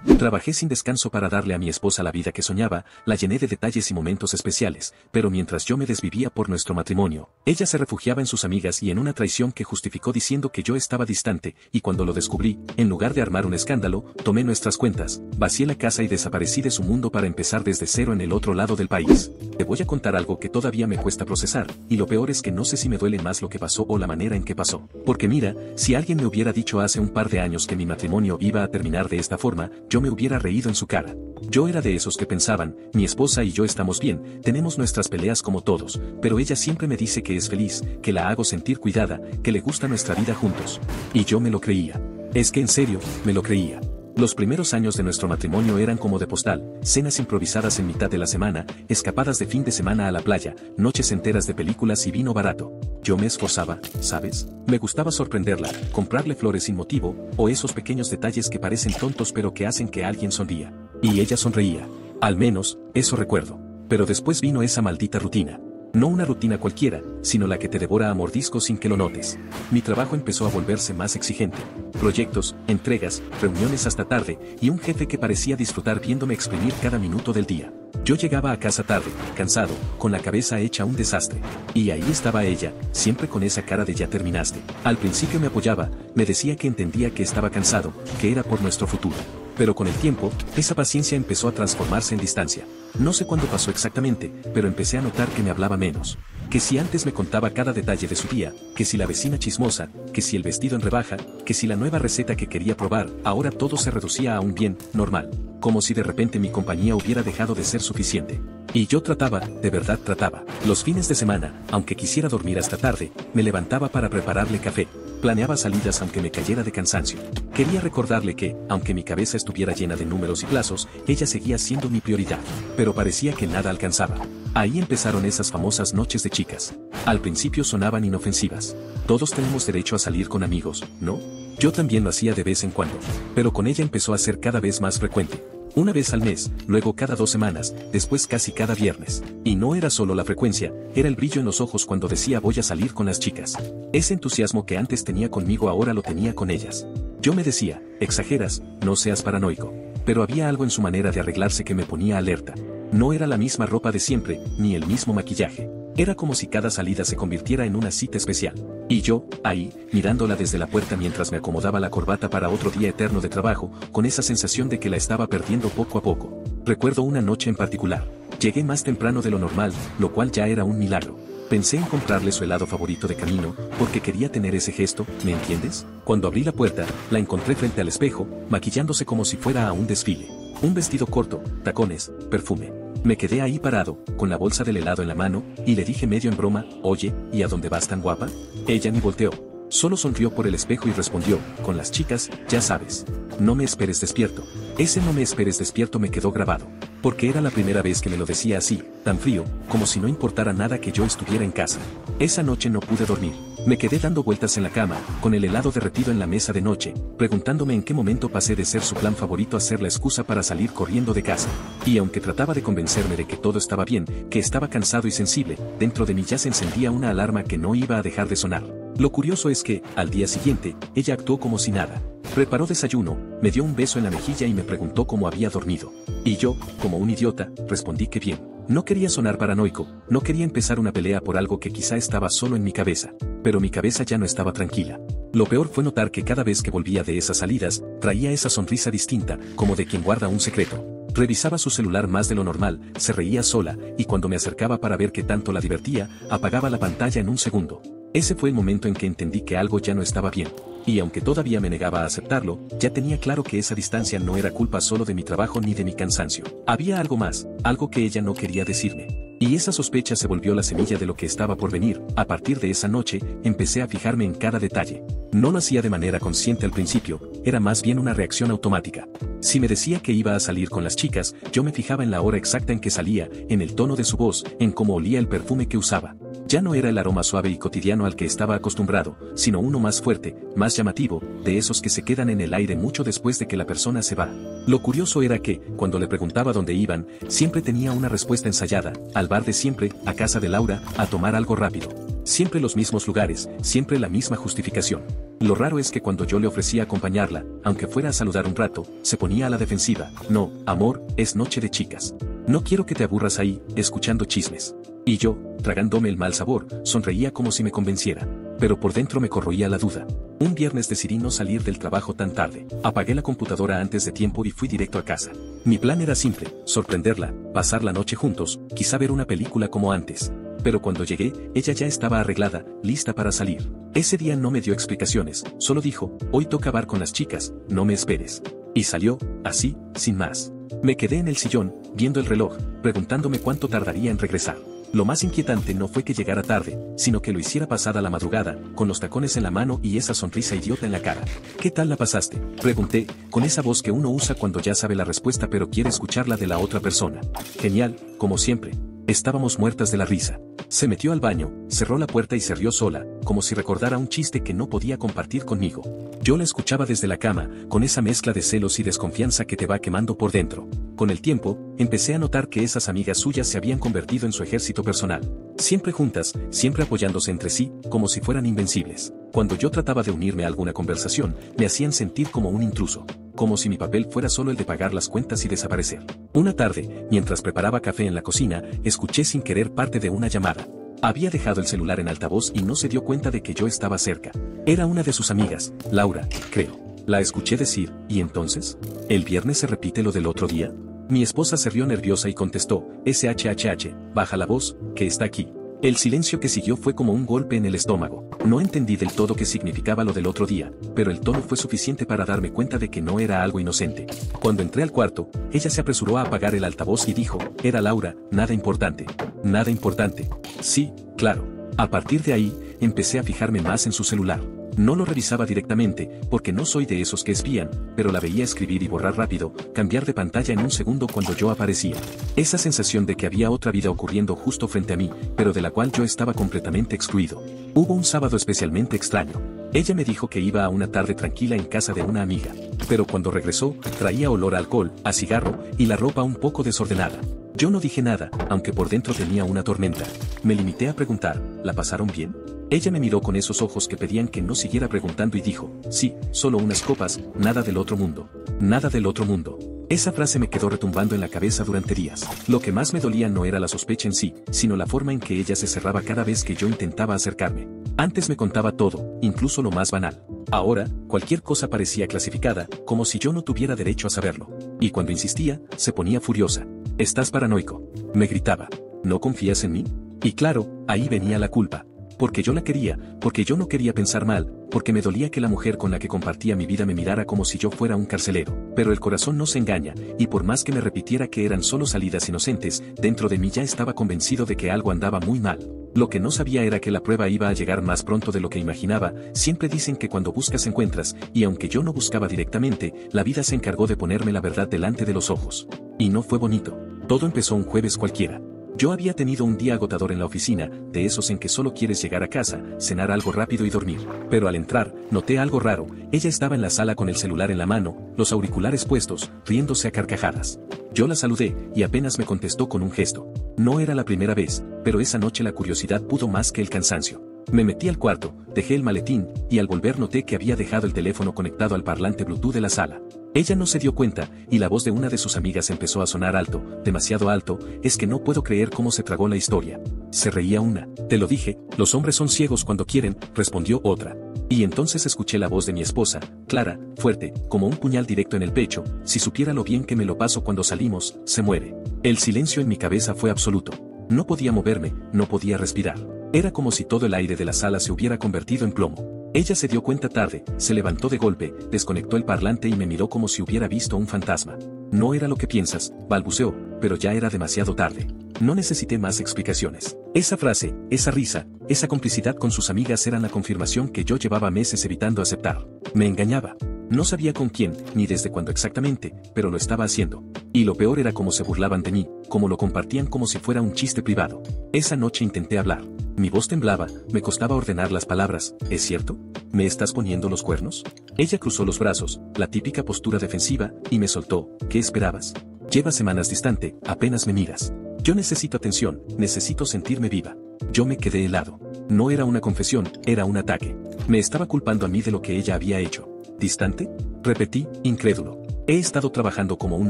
Trabajé sin descanso para darle a mi esposa la vida que soñaba, la llené de detalles y momentos especiales, pero mientras yo me desvivía por nuestro matrimonio, ella se refugiaba en sus amigas y en una traición que justificó diciendo que yo estaba distante, y cuando lo descubrí, en lugar de armar un escándalo, tomé nuestras cuentas, vacié la casa y desaparecí de su mundo para empezar desde cero en el otro lado del país. Te voy a contar algo que todavía me cuesta procesar, y lo peor es que no sé si me duele más lo que pasó o la manera en que pasó. Porque mira, si alguien me hubiera dicho hace un par de años que mi matrimonio iba a terminar de esta forma, yo me hubiera reído en su cara. Yo era de esos que pensaban, mi esposa y yo estamos bien, tenemos nuestras peleas como todos, pero ella siempre me dice que es feliz, que la hago sentir cuidada, que le gusta nuestra vida juntos. Y yo me lo creía. Es que en serio, me lo creía. Los primeros años de nuestro matrimonio eran como de postal, cenas improvisadas en mitad de la semana, escapadas de fin de semana a la playa, noches enteras de películas y vino barato. Yo me esforzaba, ¿sabes? Me gustaba sorprenderla, comprarle flores sin motivo, o esos pequeños detalles que parecen tontos pero que hacen que alguien sonría. Y ella sonreía. Al menos, eso recuerdo. Pero después vino esa maldita rutina. No una rutina cualquiera, sino la que te devora a mordiscos sin que lo notes. Mi trabajo empezó a volverse más exigente. Proyectos, entregas, reuniones hasta tarde, y un jefe que parecía disfrutar viéndome exprimir cada minuto del día. Yo llegaba a casa tarde, cansado, con la cabeza hecha un desastre. Y ahí estaba ella, siempre con esa cara de ya terminaste. Al principio me apoyaba, me decía que entendía que estaba cansado, que era por nuestro futuro. Pero con el tiempo, esa paciencia empezó a transformarse en distancia. No sé cuándo pasó exactamente, pero empecé a notar que me hablaba menos. Que si antes me contaba cada detalle de su día, que si la vecina chismosa, que si el vestido en rebaja, que si la nueva receta que quería probar, ahora todo se reducía a un bien normal. Como si de repente mi compañía hubiera dejado de ser suficiente. Y yo trataba, de verdad trataba. Los fines de semana, aunque quisiera dormir hasta tarde, me levantaba para prepararle café. Planeaba salidas aunque me cayera de cansancio. Quería recordarle que, aunque mi cabeza estuviera llena de números y plazos, ella seguía siendo mi prioridad. Pero parecía que nada alcanzaba. Ahí empezaron esas famosas noches de chicas. Al principio sonaban inofensivas. Todos tenemos derecho a salir con amigos, ¿no? Yo también lo hacía de vez en cuando. Pero con ella empezó a ser cada vez más frecuente. Una vez al mes, luego cada 2 semanas, después casi cada viernes. Y no era solo la frecuencia, era el brillo en los ojos cuando decía voy a salir con las chicas. Ese entusiasmo que antes tenía conmigo ahora lo tenía con ellas. Yo me decía, exageras, no seas paranoico. Pero había algo en su manera de arreglarse que me ponía alerta. No era la misma ropa de siempre, ni el mismo maquillaje. Era como si cada salida se convirtiera en una cita especial. Y yo, ahí, mirándola desde la puerta mientras me acomodaba la corbata para otro día eterno de trabajo, con esa sensación de que la estaba perdiendo poco a poco. Recuerdo una noche en particular. Llegué más temprano de lo normal, lo cual ya era un milagro. Pensé en comprarle su helado favorito de camino, porque quería tener ese gesto, ¿me entiendes? Cuando abrí la puerta, la encontré frente al espejo, maquillándose como si fuera a un desfile. Un vestido corto, tacones, perfume. Me quedé ahí parado, con la bolsa del helado en la mano, y le dije medio en broma, oye, ¿y a dónde vas tan guapa? Ella ni volteó. Solo sonrió por el espejo y respondió, con las chicas, ya sabes. No me esperes despierto. Ese no me esperes despierto me quedó grabado. Porque era la primera vez que me lo decía así, tan frío, como si no importara nada que yo estuviera en casa. Esa noche no pude dormir. Me quedé dando vueltas en la cama, con el helado derretido en la mesa de noche, preguntándome en qué momento pasé de ser su plan favorito a ser la excusa para salir corriendo de casa. Y aunque trataba de convencerme de que todo estaba bien, que estaba cansado y sensible, dentro de mí ya se encendía una alarma que no iba a dejar de sonar. Lo curioso es que, al día siguiente, ella actuó como si nada. Preparó desayuno, me dio un beso en la mejilla y me preguntó cómo había dormido. Y yo, como un idiota, respondí que bien. No quería sonar paranoico, no quería empezar una pelea por algo que quizá estaba solo en mi cabeza. Pero mi cabeza ya no estaba tranquila. Lo peor fue notar que cada vez que volvía de esas salidas, traía esa sonrisa distinta, como de quien guarda un secreto. Revisaba su celular más de lo normal, se reía sola, y cuando me acercaba para ver qué tanto la divertía, apagaba la pantalla en un segundo. Ese fue el momento en que entendí que algo ya no estaba bien. Y aunque todavía me negaba a aceptarlo, ya tenía claro que esa distancia no era culpa solo de mi trabajo ni de mi cansancio. Había algo más, algo que ella no quería decirme. Y esa sospecha se volvió la semilla de lo que estaba por venir. A partir de esa noche, empecé a fijarme en cada detalle. No lo hacía de manera consciente al principio, era más bien una reacción automática. Si me decía que iba a salir con las chicas, yo me fijaba en la hora exacta en que salía, en el tono de su voz, en cómo olía el perfume que usaba. Ya no era el aroma suave y cotidiano al que estaba acostumbrado, sino uno más fuerte, más llamativo, de esos que se quedan en el aire mucho después de que la persona se va. Lo curioso era que, cuando le preguntaba dónde iban, siempre tenía una respuesta ensayada, al bar de siempre, a casa de Laura, a tomar algo rápido. Siempre los mismos lugares, siempre la misma justificación. Lo raro es que cuando yo le ofrecía acompañarla, aunque fuera a saludar un rato, se ponía a la defensiva. No, amor, es noche de chicas. No quiero que te aburras ahí, escuchando chismes. Y yo, tragándome el mal sabor, sonreía como si me convenciera. Pero por dentro me corroía la duda. Un viernes decidí no salir del trabajo tan tarde. Apagué la computadora antes de tiempo y fui directo a casa. Mi plan era simple, sorprenderla, pasar la noche juntos, quizá ver una película como antes. Pero cuando llegué, ella ya estaba arreglada, lista para salir. Ese día no me dio explicaciones, solo dijo, hoy toca bar con las chicas, no me esperes. Y salió, así, sin más. Me quedé en el sillón, viendo el reloj, preguntándome cuánto tardaría en regresar. Lo más inquietante no fue que llegara tarde, sino que lo hiciera pasada la madrugada, con los tacones en la mano y esa sonrisa idiota en la cara. ¿Qué tal la pasaste?, pregunté, con esa voz que uno usa cuando ya sabe la respuesta pero quiere escucharla de la otra persona. Genial, como siempre. Estábamos muertas de la risa. Se metió al baño, cerró la puerta y se rió sola, como si recordara un chiste que no podía compartir conmigo. Yo la escuchaba desde la cama, con esa mezcla de celos y desconfianza que te va quemando por dentro. Con el tiempo, empecé a notar que esas amigas suyas se habían convertido en su ejército personal. Siempre juntas, siempre apoyándose entre sí, como si fueran invencibles. Cuando yo trataba de unirme a alguna conversación, me hacían sentir como un intruso. Como si mi papel fuera solo el de pagar las cuentas y desaparecer. Una tarde, mientras preparaba café en la cocina, escuché sin querer parte de una llamada. Había dejado el celular en altavoz y no se dio cuenta de que yo estaba cerca. Era una de sus amigas, Laura, creo. La escuché decir, ¿y entonces? ¿El viernes se repite lo del otro día? Mi esposa se rió nerviosa y contestó, SHHH, baja la voz, que está aquí. El silencio que siguió fue como un golpe en el estómago. No entendí del todo qué significaba lo del otro día, pero el tono fue suficiente para darme cuenta de que no era algo inocente. Cuando entré al cuarto, ella se apresuró a apagar el altavoz y dijo, era Laura, nada importante. Nada importante. Sí, claro. A partir de ahí, empecé a fijarme más en su celular. No lo revisaba directamente, porque no soy de esos que espían, pero la veía escribir y borrar rápido, cambiar de pantalla en un segundo cuando yo aparecía. Esa sensación de que había otra vida ocurriendo justo frente a mí, pero de la cual yo estaba completamente excluido. Hubo un sábado especialmente extraño. Ella me dijo que iba a una tarde tranquila en casa de una amiga, pero cuando regresó, traía olor a alcohol, a cigarro, y la ropa un poco desordenada. Yo no dije nada, aunque por dentro tenía una tormenta. Me limité a preguntar, ¿la pasaron bien? Ella me miró con esos ojos que pedían que no siguiera preguntando y dijo, sí, solo unas copas, nada del otro mundo. Nada del otro mundo. Esa frase me quedó retumbando en la cabeza durante días. Lo que más me dolía no era la sospecha en sí, sino la forma en que ella se cerraba cada vez que yo intentaba acercarme. Antes me contaba todo, incluso lo más banal. Ahora, cualquier cosa parecía clasificada, como si yo no tuviera derecho a saberlo. Y cuando insistía, se ponía furiosa. Estás paranoico. Me gritaba. ¿No confías en mí? Y claro, ahí venía la culpa. Porque yo la quería, porque yo no quería pensar mal, porque me dolía que la mujer con la que compartía mi vida me mirara como si yo fuera un carcelero. Pero el corazón no se engaña, y por más que me repitiera que eran solo salidas inocentes, dentro de mí ya estaba convencido de que algo andaba muy mal. Lo que no sabía era que la prueba iba a llegar más pronto de lo que imaginaba. Siempre dicen que cuando buscas encuentras, y aunque yo no buscaba directamente, la vida se encargó de ponerme la verdad delante de los ojos. Y no fue bonito. Todo empezó un jueves cualquiera. Yo había tenido un día agotador en la oficina, de esos en que solo quieres llegar a casa, cenar algo rápido y dormir. Pero al entrar, noté algo raro. Ella estaba en la sala con el celular en la mano, los auriculares puestos, riéndose a carcajadas. Yo la saludé, y apenas me contestó con un gesto. No era la primera vez, pero esa noche la curiosidad pudo más que el cansancio. Me metí al cuarto, dejé el maletín, y al volver noté que había dejado el teléfono conectado al parlante Bluetooth de la sala. Ella no se dio cuenta, y la voz de una de sus amigas empezó a sonar alto, demasiado alto, es que no puedo creer cómo se tragó la historia. Se reía una. Te lo dije, los hombres son ciegos cuando quieren, respondió otra. Y entonces escuché la voz de mi esposa, clara, fuerte, como un puñal directo en el pecho, si supiera lo bien que me lo paso cuando salimos, se muere. El silencio en mi cabeza fue absoluto. No podía moverme, no podía respirar. Era como si todo el aire de la sala se hubiera convertido en plomo. Ella se dio cuenta tarde, se levantó de golpe, desconectó el parlante y me miró como si hubiera visto un fantasma. No era lo que piensas, balbuceó, pero ya era demasiado tarde. No necesité más explicaciones. Esa frase, esa risa, esa complicidad con sus amigas eran la confirmación que yo llevaba meses evitando aceptar. Me engañaba. No sabía con quién, ni desde cuándo exactamente, pero lo estaba haciendo. Y lo peor era cómo se burlaban de mí, cómo lo compartían como si fuera un chiste privado. Esa noche intenté hablar. Mi voz temblaba, me costaba ordenar las palabras. ¿Es cierto? ¿Me estás poniendo los cuernos? Ella cruzó los brazos, la típica postura defensiva, y me soltó. ¿Qué esperabas? Llevas semanas distante, apenas me miras. Yo necesito atención, necesito sentirme viva. Yo me quedé helado. No era una confesión, era un ataque. Me estaba culpando a mí de lo que ella había hecho. ¿Distante? Repetí, incrédulo. He estado trabajando como un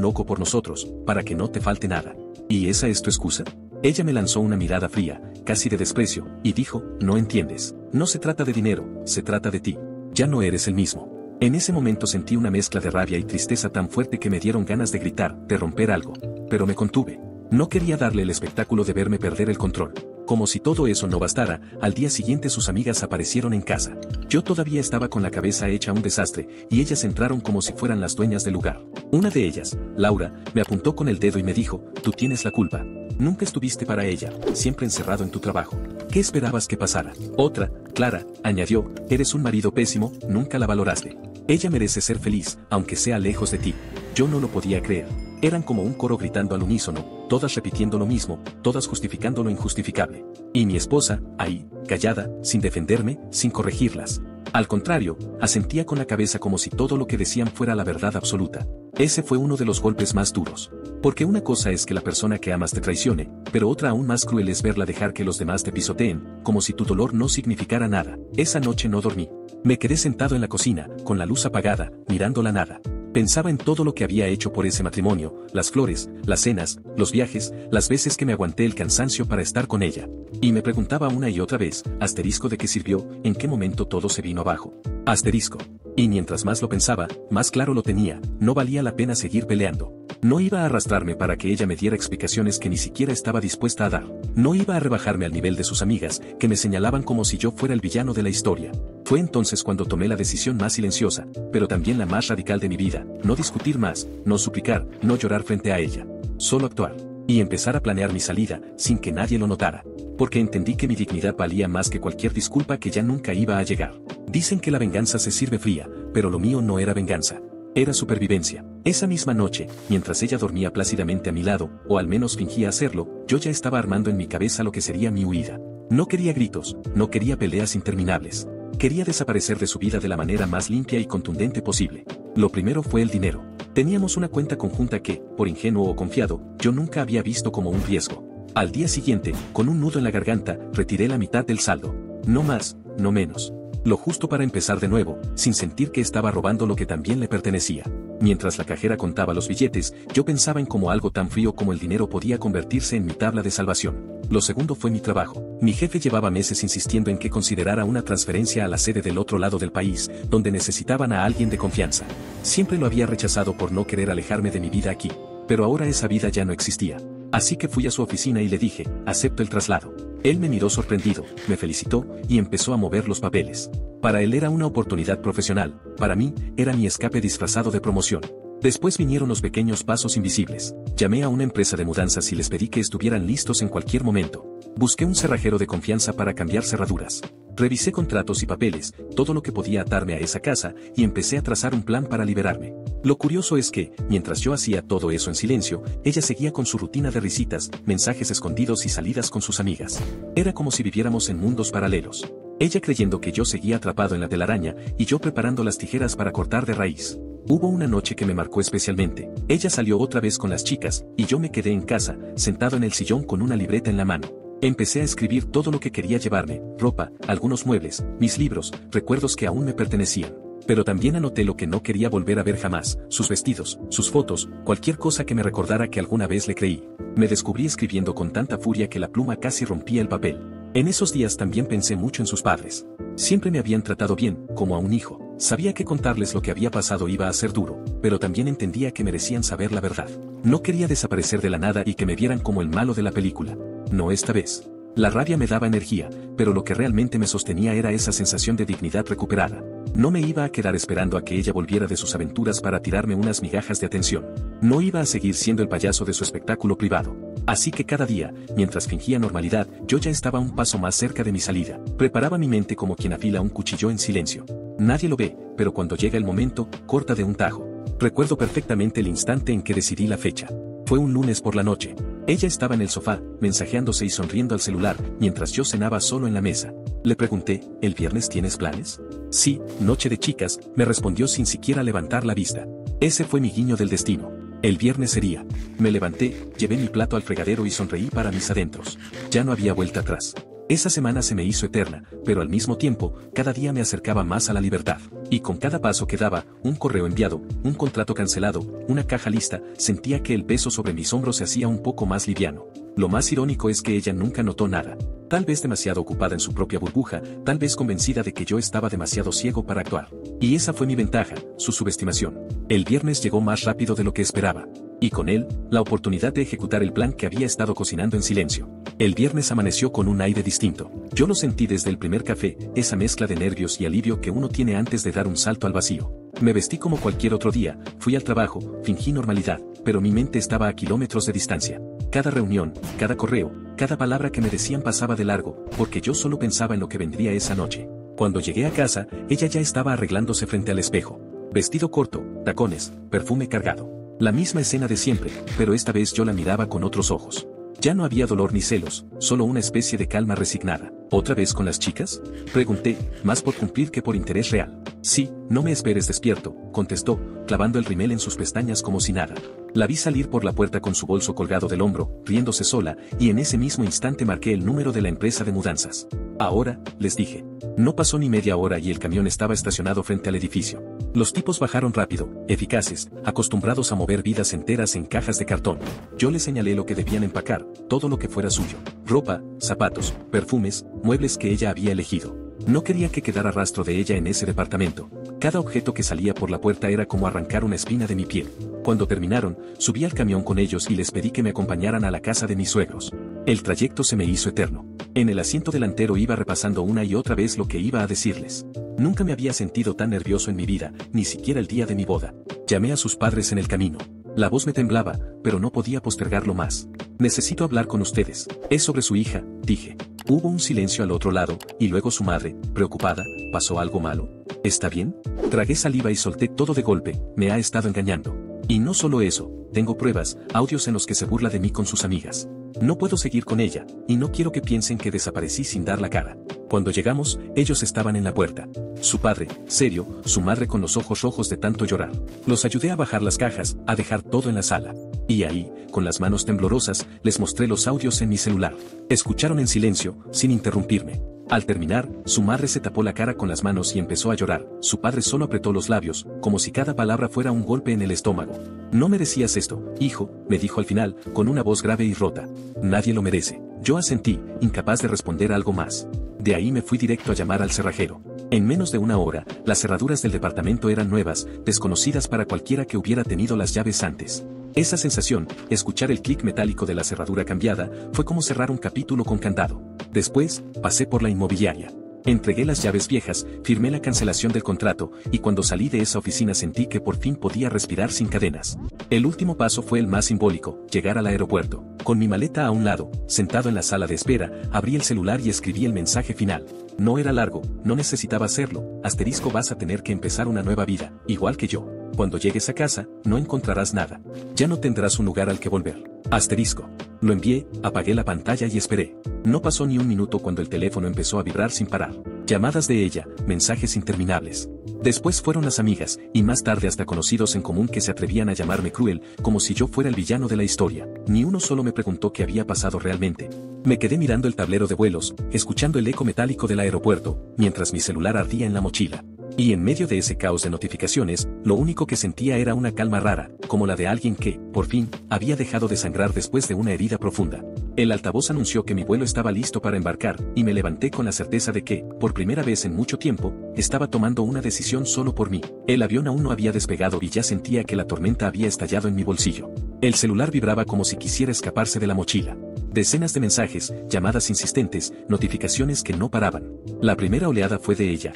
loco por nosotros, para que no te falte nada. ¿Y esa es tu excusa? Ella me lanzó una mirada fría, casi de desprecio, y dijo, no entiendes. No se trata de dinero, se trata de ti. Ya no eres el mismo. En ese momento sentí una mezcla de rabia y tristeza tan fuerte que me dieron ganas de gritar, de romper algo. Pero me contuve. No quería darle el espectáculo de verme perder el control. Como si todo eso no bastara, al día siguiente sus amigas aparecieron en casa. Yo todavía estaba con la cabeza hecha un desastre, y ellas entraron como si fueran las dueñas del lugar. Una de ellas, Laura, me apuntó con el dedo y me dijo, tú tienes la culpa. Nunca estuviste para ella, siempre encerrado en tu trabajo. ¿Qué esperabas que pasara? Otra, Clara, añadió, eres un marido pésimo, nunca la valoraste. Ella merece ser feliz, aunque sea lejos de ti. Yo no lo podía creer. Eran como un coro gritando al unísono, todas repitiendo lo mismo, todas justificando lo injustificable. Y mi esposa, ahí, callada, sin defenderme, sin corregirlas. Al contrario, asentía con la cabeza como si todo lo que decían fuera la verdad absoluta. Ese fue uno de los golpes más duros. Porque una cosa es que la persona que amas te traicione, pero otra aún más cruel es verla dejar que los demás te pisoteen, como si tu dolor no significara nada. Esa noche no dormí. Me quedé sentado en la cocina, con la luz apagada, mirando la nada. Pensaba en todo lo que había hecho por ese matrimonio, las flores, las cenas, los viajes, las veces que me aguanté el cansancio para estar con ella. Y me preguntaba una y otra vez, asterisco de qué sirvió, en qué momento todo se vino abajo. Asterisco. Y mientras más lo pensaba, más claro lo tenía, no valía la pena seguir peleando. No iba a arrastrarme para que ella me diera explicaciones que ni siquiera estaba dispuesta a dar. No iba a rebajarme al nivel de sus amigas, que me señalaban como si yo fuera el villano de la historia. Fue entonces cuando tomé la decisión más silenciosa, pero también la más radical de mi vida, no discutir más, no suplicar, no llorar frente a ella. Solo actuar. Y empezar a planear mi salida, sin que nadie lo notara. Porque entendí que mi dignidad valía más que cualquier disculpa que ya nunca iba a llegar. Dicen que la venganza se sirve fría, pero lo mío no era venganza. Era supervivencia. Esa misma noche, mientras ella dormía plácidamente a mi lado, o al menos fingía hacerlo, yo ya estaba armando en mi cabeza lo que sería mi huida. No quería gritos, no quería peleas interminables. Quería desaparecer de su vida de la manera más limpia y contundente posible. Lo primero fue el dinero. Teníamos una cuenta conjunta que, por ingenuo o confiado, yo nunca había visto como un riesgo. Al día siguiente, con un nudo en la garganta, retiré la mitad del saldo. No más, no menos. Lo justo para empezar de nuevo, sin sentir que estaba robando lo que también le pertenecía. Mientras la cajera contaba los billetes, yo pensaba en cómo algo tan frío como el dinero podía convertirse en mi tabla de salvación. Lo segundo fue mi trabajo. Mi jefe llevaba meses insistiendo en que considerara una transferencia a la sede del otro lado del país, donde necesitaban a alguien de confianza. Siempre lo había rechazado por no querer alejarme de mi vida aquí. Pero ahora esa vida ya no existía. Así que fui a su oficina y le dije, acepto el traslado. Él me miró sorprendido, me felicitó, y empezó a mover los papeles. Para él era una oportunidad profesional, para mí, era mi escape disfrazado de promoción. Después vinieron los pequeños pasos invisibles. Llamé a una empresa de mudanzas y les pedí que estuvieran listos en cualquier momento. Busqué un cerrajero de confianza para cambiar cerraduras. Revisé contratos y papeles, todo lo que podía atarme a esa casa, y empecé a trazar un plan para liberarme. Lo curioso es que, mientras yo hacía todo eso en silencio, ella seguía con su rutina de risitas, mensajes escondidos y salidas con sus amigas. Era como si viviéramos en mundos paralelos. Ella creyendo que yo seguía atrapado en la telaraña, y yo preparando las tijeras para cortar de raíz. Hubo una noche que me marcó especialmente. Ella salió otra vez con las chicas, y yo me quedé en casa, sentado en el sillón con una libreta en la mano. Empecé a escribir todo lo que quería llevarme, ropa, algunos muebles, mis libros, recuerdos que aún me pertenecían. Pero también anoté lo que no quería volver a ver jamás, sus vestidos, sus fotos, cualquier cosa que me recordara que alguna vez le creí. Me descubrí escribiendo con tanta furia que la pluma casi rompía el papel. En esos días también pensé mucho en sus padres. Siempre me habían tratado bien, como a un hijo. Sabía que contarles lo que había pasado iba a ser duro, pero también entendía que merecían saber la verdad. No quería desaparecer de la nada y que me vieran como el malo de la película. No esta vez. La rabia me daba energía, pero lo que realmente me sostenía era esa sensación de dignidad recuperada. No me iba a quedar esperando a que ella volviera de sus aventuras para tirarme unas migajas de atención. No iba a seguir siendo el payaso de su espectáculo privado. Así que cada día, mientras fingía normalidad, yo ya estaba un paso más cerca de mi salida. Preparaba mi mente como quien afila un cuchillo en silencio. Nadie lo ve, pero cuando llega el momento, corta de un tajo. Recuerdo perfectamente el instante en que decidí la fecha. Fue un lunes por la noche. Ella estaba en el sofá, mensajeándose y sonriendo al celular, mientras yo cenaba solo en la mesa. Le pregunté, ¿el viernes tienes planes? Sí, noche de chicas, me respondió sin siquiera levantar la vista. Ese fue mi guiño del destino. El viernes sería. Me levanté, llevé mi plato al fregadero y sonreí para mis adentros. Ya no había vuelta atrás. Esa semana se me hizo eterna, pero al mismo tiempo, cada día me acercaba más a la libertad. Y con cada paso que daba, un correo enviado, un contrato cancelado, una caja lista, sentía que el peso sobre mis hombros se hacía un poco más liviano. Lo más irónico es que ella nunca notó nada. Tal vez demasiado ocupada en su propia burbuja, tal vez convencida de que yo estaba demasiado ciego para actuar. Y esa fue mi ventaja, su subestimación. El viernes llegó más rápido de lo que esperaba. Y con él, la oportunidad de ejecutar el plan que había estado cocinando en silencio. El viernes amaneció con un aire distinto. Yo lo sentí desde el primer café, esa mezcla de nervios y alivio que uno tiene antes de dar un salto al vacío. Me vestí como cualquier otro día, fui al trabajo, fingí normalidad, pero mi mente estaba a kilómetros de distancia. Cada reunión, cada correo, cada palabra que me decían pasaba de largo, porque yo solo pensaba en lo que vendría esa noche. Cuando llegué a casa, ella ya estaba arreglándose frente al espejo. Vestido corto, tacones, perfume cargado. La misma escena de siempre, pero esta vez yo la miraba con otros ojos. Ya no había dolor ni celos, solo una especie de calma resignada. ¿Otra vez con las chicas? Pregunté, más por cumplir que por interés real. Sí, no me esperes despierto, contestó, clavando el rímel en sus pestañas como si nada. La vi salir por la puerta con su bolso colgado del hombro, riéndose sola, y en ese mismo instante marqué el número de la empresa de mudanzas. Ahora, les dije. No pasó ni media hora y el camión estaba estacionado frente al edificio. Los tipos bajaron rápido, eficaces, acostumbrados a mover vidas enteras en cajas de cartón. Yo les señalé lo que debían empacar, todo lo que fuera suyo. Ropa, zapatos, perfumes, muebles que ella había elegido. No quería que quedara rastro de ella en ese departamento. Cada objeto que salía por la puerta era como arrancar una espina de mi piel. Cuando terminaron, subí al camión con ellos y les pedí que me acompañaran a la casa de mis suegros. El trayecto se me hizo eterno. En el asiento delantero iba repasando una y otra vez lo que iba a decirles. Nunca me había sentido tan nervioso en mi vida, ni siquiera el día de mi boda. Llamé a sus padres en el camino. La voz me temblaba, pero no podía postergarlo más. Necesito hablar con ustedes. Es sobre su hija, dije. Hubo un silencio al otro lado, y luego su madre, preocupada, ¿pasó algo malo? ¿Está bien? Tragué saliva y solté todo de golpe, me ha estado engañando. Y no solo eso, tengo pruebas, audios en los que se burla de mí con sus amigas. No puedo seguir con ella, y no quiero que piensen que desaparecí sin dar la cara. Cuando llegamos, ellos estaban en la puerta. Su padre, serio, su madre con los ojos rojos de tanto llorar. Los ayudé a bajar las cajas, a dejar todo en la sala. Y ahí, con las manos temblorosas, les mostré los audios en mi celular. Escucharon en silencio, sin interrumpirme. Al terminar, su madre se tapó la cara con las manos y empezó a llorar. Su padre solo apretó los labios, como si cada palabra fuera un golpe en el estómago. No merecías esto, hijo, me dijo al final, con una voz grave y rota. Nadie lo merece. Yo asentí, incapaz de responder algo más. De ahí me fui directo a llamar al cerrajero. En menos de una hora, las cerraduras del departamento eran nuevas, desconocidas para cualquiera que hubiera tenido las llaves antes. Esa sensación, escuchar el clic metálico de la cerradura cambiada, fue como cerrar un capítulo con candado. Después, pasé por la inmobiliaria. Entregué las llaves viejas, firmé la cancelación del contrato, y cuando salí de esa oficina sentí que por fin podía respirar sin cadenas. El último paso fue el más simbólico, llegar al aeropuerto. Con mi maleta a un lado, sentado en la sala de espera, abrí el celular y escribí el mensaje final. No era largo, no necesitaba hacerlo, *, vas a tener que empezar una nueva vida, igual que yo. Cuando llegues a casa, no encontrarás nada. Ya no tendrás un lugar al que volver. *. Lo envié, apagué la pantalla y esperé. No pasó ni un minuto cuando el teléfono empezó a vibrar sin parar. Llamadas de ella, mensajes interminables. Después fueron las amigas, y más tarde hasta conocidos en común que se atrevían a llamarme cruel, como si yo fuera el villano de la historia. Ni uno solo me preguntó qué había pasado realmente. Me quedé mirando el tablero de vuelos, escuchando el eco metálico del aeropuerto, mientras mi celular ardía en la mochila. Y en medio de ese caos de notificaciones, lo único que sentía era una calma rara, como la de alguien que, por fin, había dejado de sangrar después de una herida profunda. El altavoz anunció que mi vuelo estaba listo para embarcar, y me levanté con la certeza de que, por primera vez en mucho tiempo, estaba tomando una decisión solo por mí. El avión aún no había despegado y ya sentía que la tormenta había estallado en mi bolsillo. El celular vibraba como si quisiera escaparse de la mochila. Decenas de mensajes, llamadas insistentes, notificaciones que no paraban. La primera oleada fue de ella.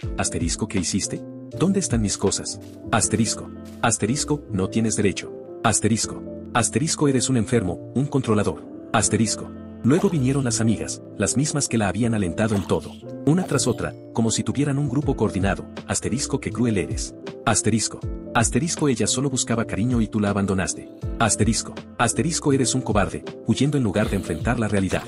¿Qué hiciste? ¿Dónde están mis cosas? No tienes derecho. Eres un enfermo, un controlador. Luego vinieron las amigas, las mismas que la habían alentado en todo. Una tras otra, como si tuvieran un grupo coordinado. Qué cruel eres. Ella solo buscaba cariño y tú la abandonaste. Eres un cobarde, huyendo en lugar de enfrentar la realidad.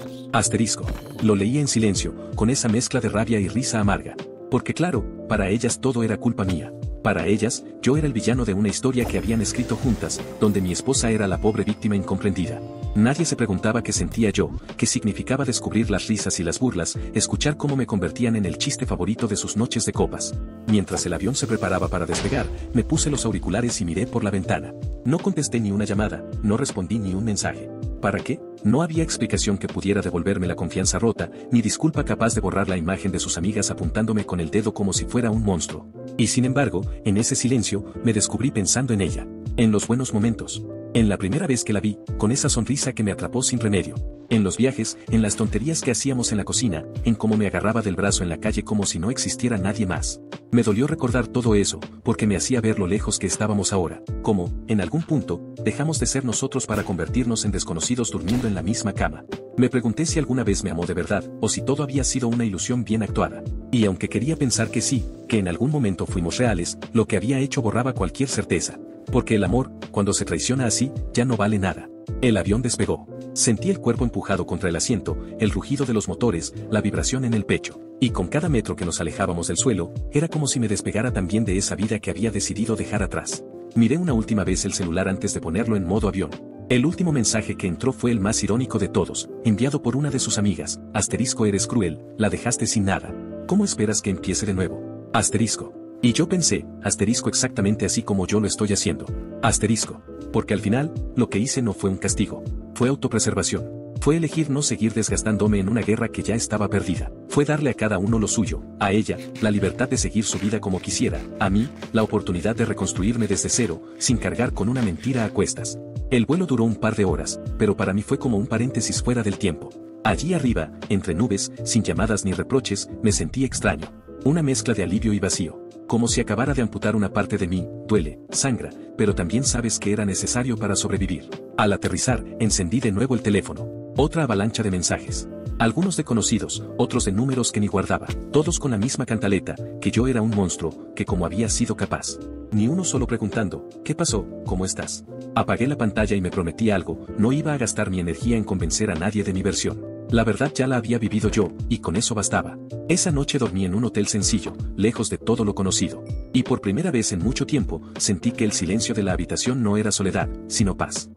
Lo leía en silencio, con esa mezcla de rabia y risa amarga. Porque claro, para ellas todo era culpa mía. Para ellas, yo era el villano de una historia que habían escrito juntas, donde mi esposa era la pobre víctima incomprendida. Nadie se preguntaba qué sentía yo, qué significaba descubrir las risas y las burlas, escuchar cómo me convertían en el chiste favorito de sus noches de copas. Mientras el avión se preparaba para despegar, me puse los auriculares y miré por la ventana. No contesté ni una llamada, no respondí ni un mensaje. ¿Para qué? No había explicación que pudiera devolverme la confianza rota, ni disculpa capaz de borrar la imagen de sus amigas apuntándome con el dedo como si fuera un monstruo. Y sin embargo, en ese silencio, me descubrí pensando en ella. En los buenos momentos. En la primera vez que la vi, con esa sonrisa que me atrapó sin remedio. En los viajes, en las tonterías que hacíamos en la cocina, en cómo me agarraba del brazo en la calle como si no existiera nadie más. Me dolió recordar todo eso, porque me hacía ver lo lejos que estábamos ahora, como, en algún punto, dejamos de ser nosotros para convertirnos en desconocidos durmiendo en la misma cama. Me pregunté si alguna vez me amó de verdad, o si todo había sido una ilusión bien actuada. Y aunque quería pensar que sí, que en algún momento fuimos reales, lo que había hecho borraba cualquier certeza. Porque el amor, cuando se traiciona así, ya no vale nada. El avión despegó. Sentí el cuerpo empujado contra el asiento, el rugido de los motores, la vibración en el pecho. Y con cada metro que nos alejábamos del suelo, era como si me despegara también de esa vida que había decidido dejar atrás. Miré una última vez el celular antes de ponerlo en modo avión. El último mensaje que entró fue el más irónico de todos, enviado por una de sus amigas. Asterisco, eres cruel, la dejaste sin nada. ¿Cómo esperas que empiece de nuevo? Asterisco. Y yo pensé, asterisco, exactamente así como yo lo estoy haciendo. Asterisco. Porque al final, lo que hice no fue un castigo. Fue autopreservación. Fue elegir no seguir desgastándome en una guerra que ya estaba perdida. Fue darle a cada uno lo suyo. A ella, la libertad de seguir su vida como quisiera. A mí, la oportunidad de reconstruirme desde cero, sin cargar con una mentira a cuestas. El vuelo duró un par de horas, pero para mí fue como un paréntesis fuera del tiempo. Allí arriba, entre nubes, sin llamadas ni reproches, me sentí extraño. Una mezcla de alivio y vacío. Como si acabara de amputar una parte de mí, duele, sangra, pero también sabes que era necesario para sobrevivir. Al aterrizar, encendí de nuevo el teléfono. Otra avalancha de mensajes. Algunos de conocidos, otros de números que ni guardaba, todos con la misma cantaleta, que yo era un monstruo, que como había sido capaz. Ni uno solo preguntando, ¿qué pasó? ¿Cómo estás? Apagué la pantalla y me prometí algo, no iba a gastar mi energía en convencer a nadie de mi versión. La verdad ya la había vivido yo, y con eso bastaba. Esa noche dormí en un hotel sencillo, lejos de todo lo conocido. Y por primera vez en mucho tiempo, sentí que el silencio de la habitación no era soledad, sino paz.